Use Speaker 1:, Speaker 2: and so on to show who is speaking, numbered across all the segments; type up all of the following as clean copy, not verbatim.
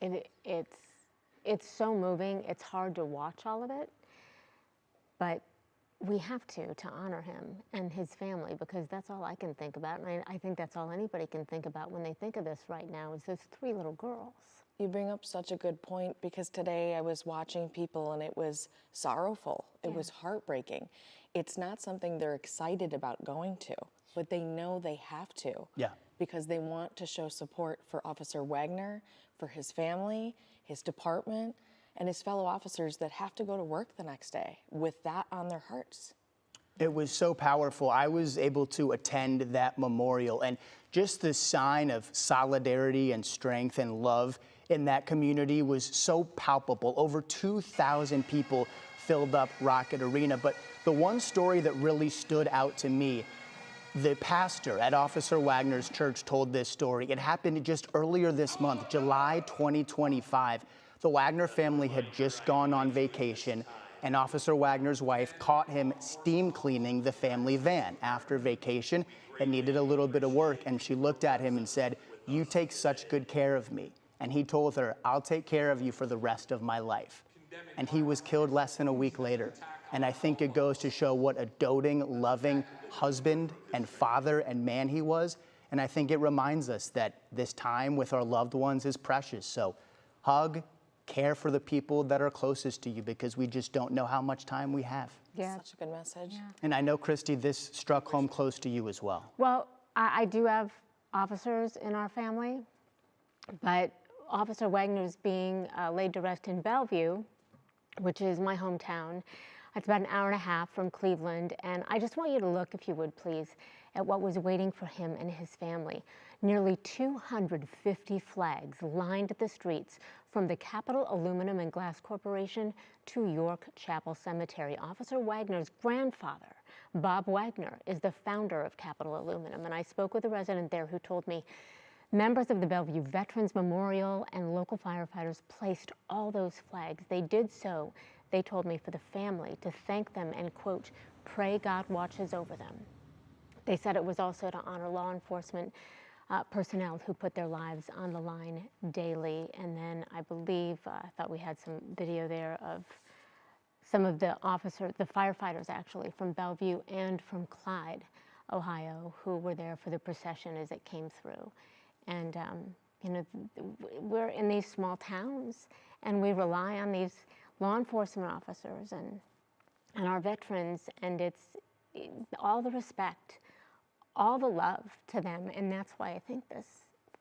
Speaker 1: It's so moving. It's hard to watch all of it, but we have to honor him and his family, because that's all I can think about. And I think that's all anybody can think about when they think of this right now, is those 3 little girls.
Speaker 2: You bring up such a good point, because today I was watching people and it was sorrowful. It was heartbreaking. It's not something they're excited about going to, but they know they have to.
Speaker 3: Yeah.
Speaker 2: Because they want to show support for Officer Wagner, for his family, his department, and his fellow officers that have to go to work the next day with that on their hearts.
Speaker 3: It was so powerful. I was able to attend that memorial, and just the sign of solidarity and strength and love in that community was so palpable. Over 2,000 people filled up Rocket Arena. But the one story that really stood out to me, the pastor at Officer Wagner's church told this story. It happened just earlier this month, July 2025. The Wagner family had just gone on vacation, and Officer Wagner's wife caught him steam cleaning the family van after vacation. It needed a little bit of work, and she looked at him and said, "You take such good care of me." And he told her, "I'll take care of you for the rest of my life." And he was killed less than a week later. And I think it goes to show what a doting, loving husband and father and man he was. And I think it reminds us that this time with our loved ones is precious. So hug, care for the people that are closest to you, because we just don't know how much time we have.
Speaker 1: Yeah.
Speaker 2: Such a good message.
Speaker 1: Yeah.
Speaker 3: And I know, Christy, this struck home close to you as well.
Speaker 1: Well, I do have officers in our family, but Officer Wagner's being laid to rest in Bellevue, which is my hometown. It's about an hour and a half from Cleveland, and I just want you to look, if you would please, at what was waiting for him and his family. Nearly 250 flags lined the streets from the Capital Aluminum and Glass Corporation to York Chapel Cemetery. Officer Wagner's grandfather, Bob Wagner, is the founder of Capital Aluminum, and I spoke with a resident there who told me members of the Bellevue Veterans Memorial and local firefighters placed all those flags. They did so, they told me, for the family, to thank them and, quote, pray God watches over them. They said it was also to honor law enforcement personnel who put their lives on the line daily. And then I believe, I thought we had some video there of some of the officers, the firefighters actually, from Bellevue and from Clyde, Ohio, who were there for the procession as it came through. And, you know, we're in these small towns, and we rely on these law enforcement officers and our veterans, and it's all the respect, all the love to them, and that's why I think this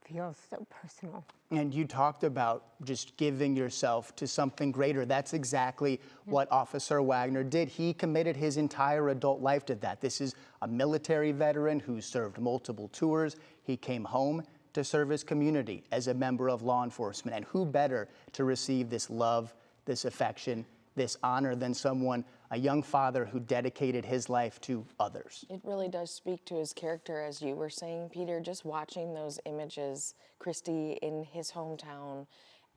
Speaker 1: feels so personal.
Speaker 3: And you talked about just giving yourself to something greater. That's exactly what Officer Wagner did. He committed his entire adult life to that. This is a military veteran who served multiple tours. He came home to serve his community as a member of law enforcement. And who better to receive this love, this affection, this honor than someone, a young father who dedicated his life to others.
Speaker 2: It really does speak to his character, as you were saying, Peter. Just watching those images, Christy, in his hometown,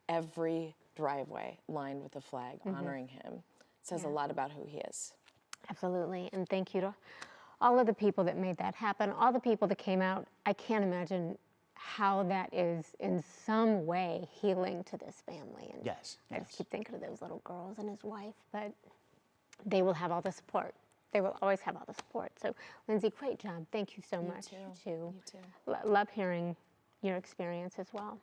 Speaker 2: every driveway lined with a flag honoring him, says a lot about who he is.
Speaker 1: Absolutely, and thank you to all of the people that made that happen, all the people that came out. I can't imagine how that is in some way healing to this family. And
Speaker 3: Yes.
Speaker 1: I just keep thinking of those little girls and his wife, but they will have all the support. They will always have all the support. So, Lindsay, great job. Thank you so much.
Speaker 2: You too.
Speaker 1: Love hearing your experience as well.